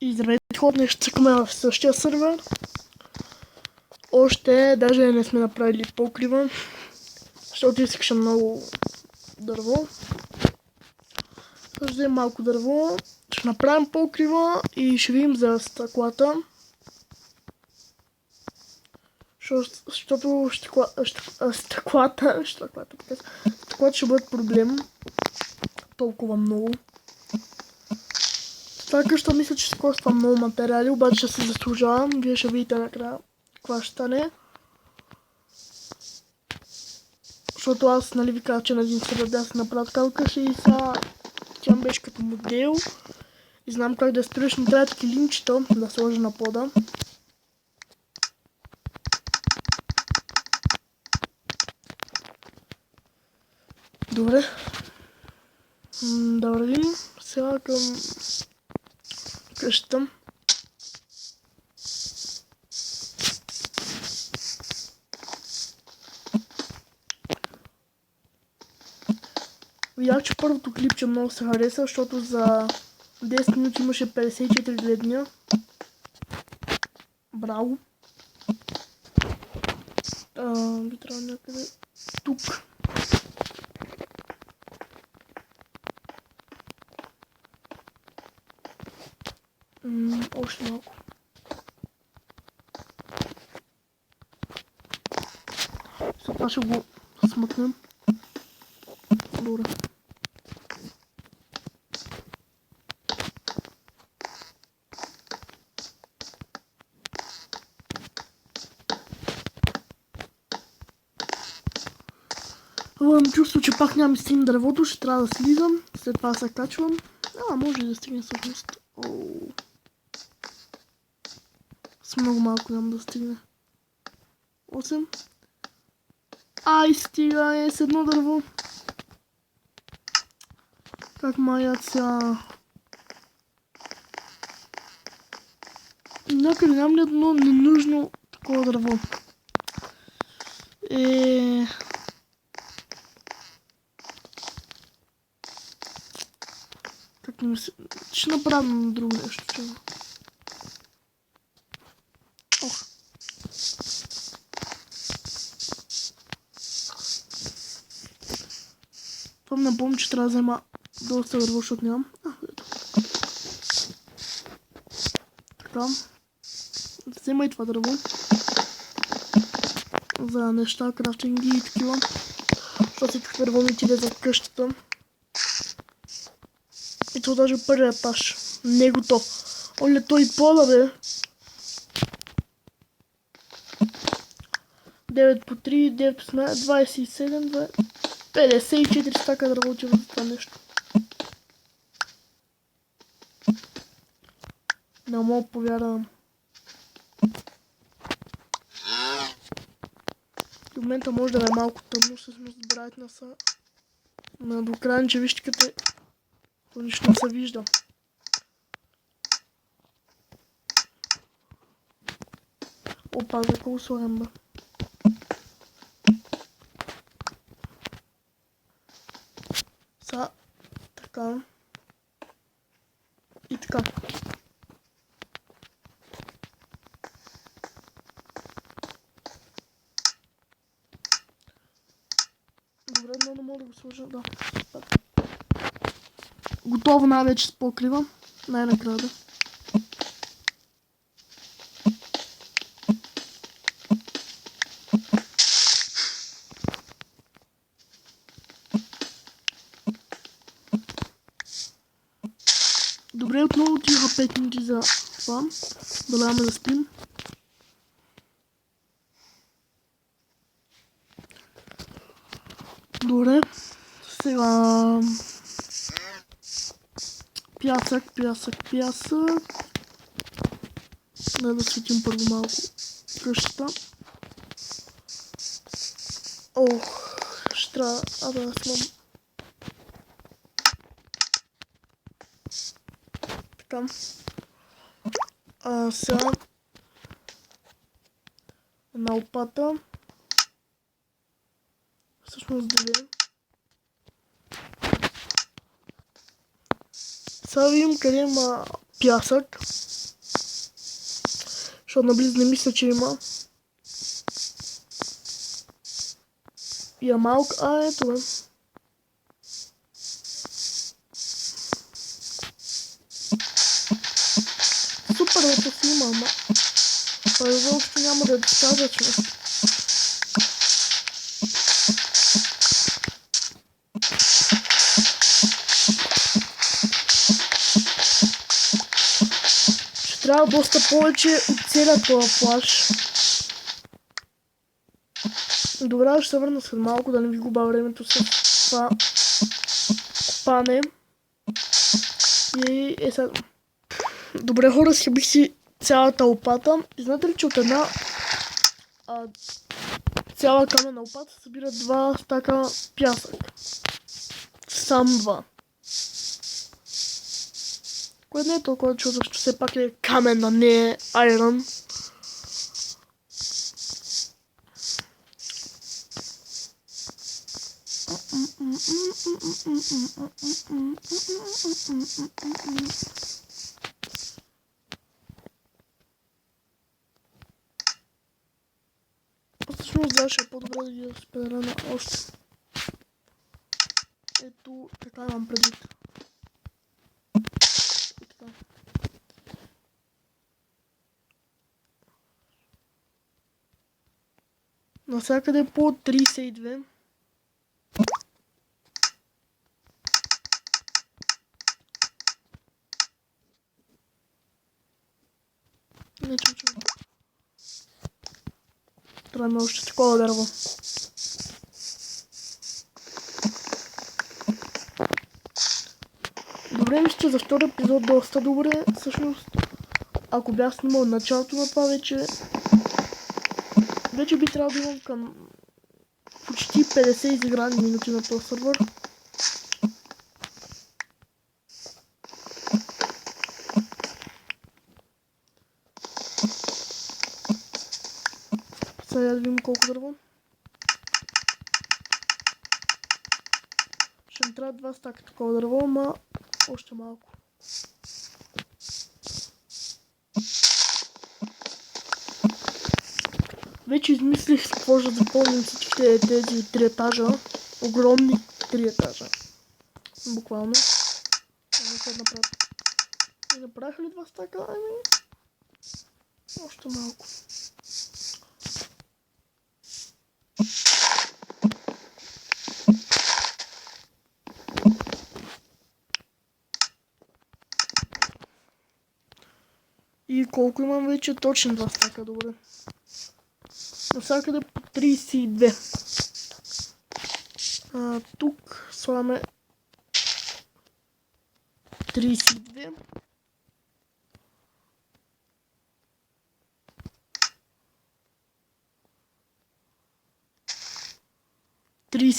И здравейте хора, днес цъкаме в същия сервер. Още даже не сме направили покрива, защото искаше много дърво. Ще вземем малко дърво, ще направим покрива и ще видим за стъклата. Защото стъклата ще бъдат проблем. Толкова много. Това къща мисля, че ще коства много материали, обаче ще се заслужава. Вие ще видите накрая каква ще стане. Защото аз, нали ви казах, че на един сервер да се направя такава къща и сега тя беше като модел. И знам как да строиш, но трябва килимчета да сложа на пода. Добре. Да вървим сега към къщата. Видях, че първото клипче много се хареса, защото за 10 минути имаше 54 гледания. Браво! Би трябвало някъде тук. Още малко. След това ще го смъкнем. Добре. Имам чувство, че пак няма стигне дървото, ще трябва да слизам, след това се качвам. Може да стигне всъщност. С много малко няма да стигне. 8. Ай, стига, с едно дърво. Как маят сега. Някъде нямам ли едно ненужно такова дърво? Как не се... Ще направим друго нещо, че... Ох. Това ме напомня, че трябва да взема доста дърво, защото нямам. Така. Взема и това дърво. За неща, крафтинги и такива. Защото всичко дърво ми отиде за къщата. И това даже първия етаж. Не е готов. Оле, той пода, бе. 9 по 3, 9 по 27, 54 стака да работи в това нещо. Не мога повярвам. В момента може да е малко тъмно, всъщност брайтнеса на до края, че вижте къде нищо не се вижда. Опа, за какво слагам, бе? Сега, така. И така. Добре, но не мога да го сложа, да. Готово най-вече с покрива. Най-накрая, да. Добре, отново отиха 5 минути за това. Даваме да спим. Добре. Сега... Пясък. Да светим първо малко къщата. Ще трябва да снимам. Така. Сега една лопата. Всъщност две. Сега видим къде има пясък. Защото наблизо не мисля, че има. И малко. Ето бе. Супер, да си има, ама. Това изобщо няма да е достатъчно. Ще трябва доста повече от целият този плаж. Добре, ще се върна след малко, да не ви губа времето с това копане. И сега. Добре, хора, схибих си цялата лопата. И знаете ли, че от една цяла каменна лопата се събира 2 стака пясък. Сам 2. Което не е толкова чудо, защото все пак е каменна, не е айрон. Всъщност да, ще е по-добре да ги спедера на още. Ето, така имам предвид. И така. Навсякъде по 32. Не чу. Трябва още такова дърво. Добре, мисля, че за втори епизод доста добре. Всъщност, ако бях снимал началото на това, вече би трябвало да имам към почти 50 изиграни минути на този сървър. Сега да видим колко дърво. Ще ми трябва 2 стака такова дърво, ама още малко. Вече измислих с какво да запълним всичките тези 3 етажа. Огромни 3 етажа. Буквално. И направиха ли 2 стака? Ами... още малко. И колко имам вече? Точно 2 стака, добре. Навсякъде по 32. Тук слагаме 32.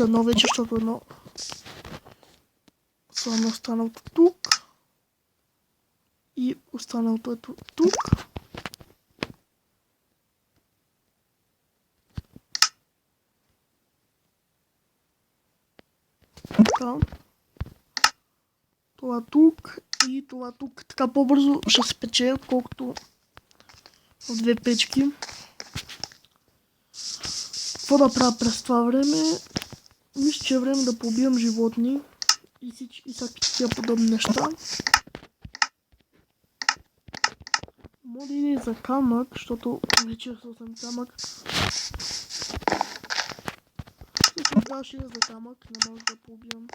Едно вече, защото едно слагаме останалото тук. И останалото ето тук. Така. Това тук и това тук. Така по-бързо ще се пече, отколкото в 2 печки. Какво да правя през това време? Мисля, че е време да побием животни и всякакви такива подобни неща. Мога да иде за камък, защото вече съм камък. Тогава ще иде за камък, не може да побием.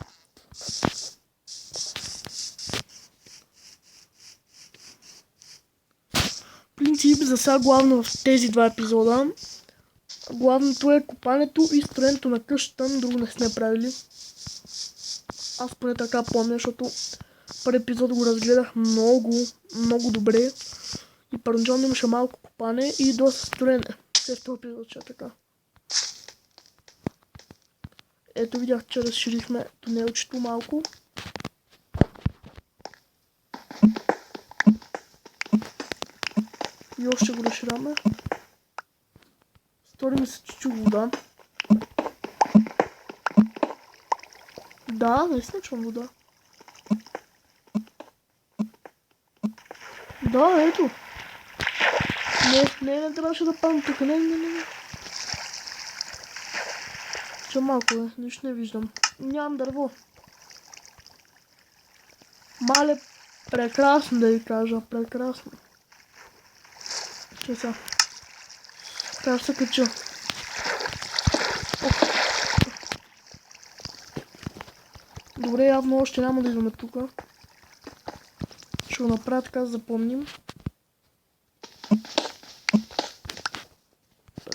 В принцип, за сега главно в тези 2 епизода. Главното е копането и строенето на къщата, друго не сме правили. Аз поне така помня, защото първи епизод го разгледах много добре. И първоначално имаше малко копане и доста строене. След това епизод ще е така. Ето видях, че разширихме тунелчето малко. И още го разширяме. Стори ми се, че чу вода. Да, наистина чувам вода. Да, ето. Не трябваше да падам тук. Не. Че малко е, нищо не виждам. Нямам дърво. Мале, прекрасно да ви кажа, прекрасно. Че сега. Трябва да се кача. Добре, явно още няма да идваме тук. Ще го направя така да запомним.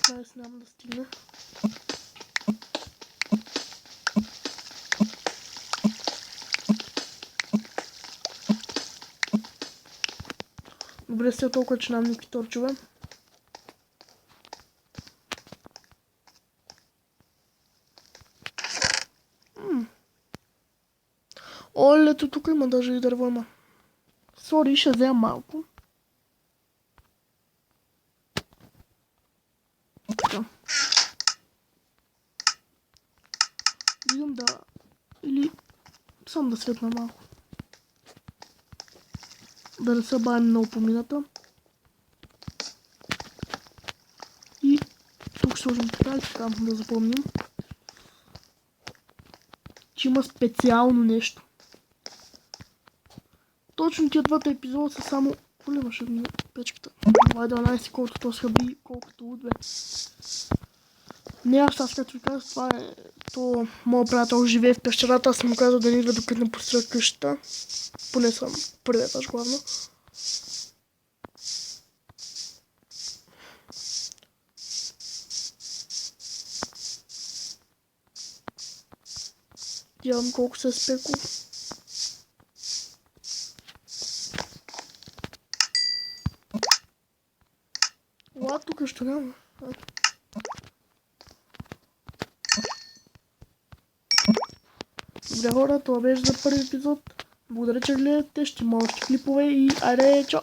15 няма да стигне. Добре, сега толкова, че нямам никакви торчове. Олето, тук има даже и дърво има. Сори, ще взема малко. Така. Видим да... Или... Само да светна малко. Да не се бавим много по мината. И тук ще сложим така и така, да запомним. Че има специално нещо. Точно тия двата епизода са само... Колева ще ми печката. 2.12, колкото то схъби, колкото от бе. Не, аз както ви казах, това е... То моят приятел живее в пещерата, аз съм му казал да не идва докато не построя къщата. Поне съм първия етаж главно. Дявам колко се е спекло. Ла, тук ще няма. Добре хора, това беше за първи епизод. Благодаря, че гледате, ще има още клипове и айде, чао!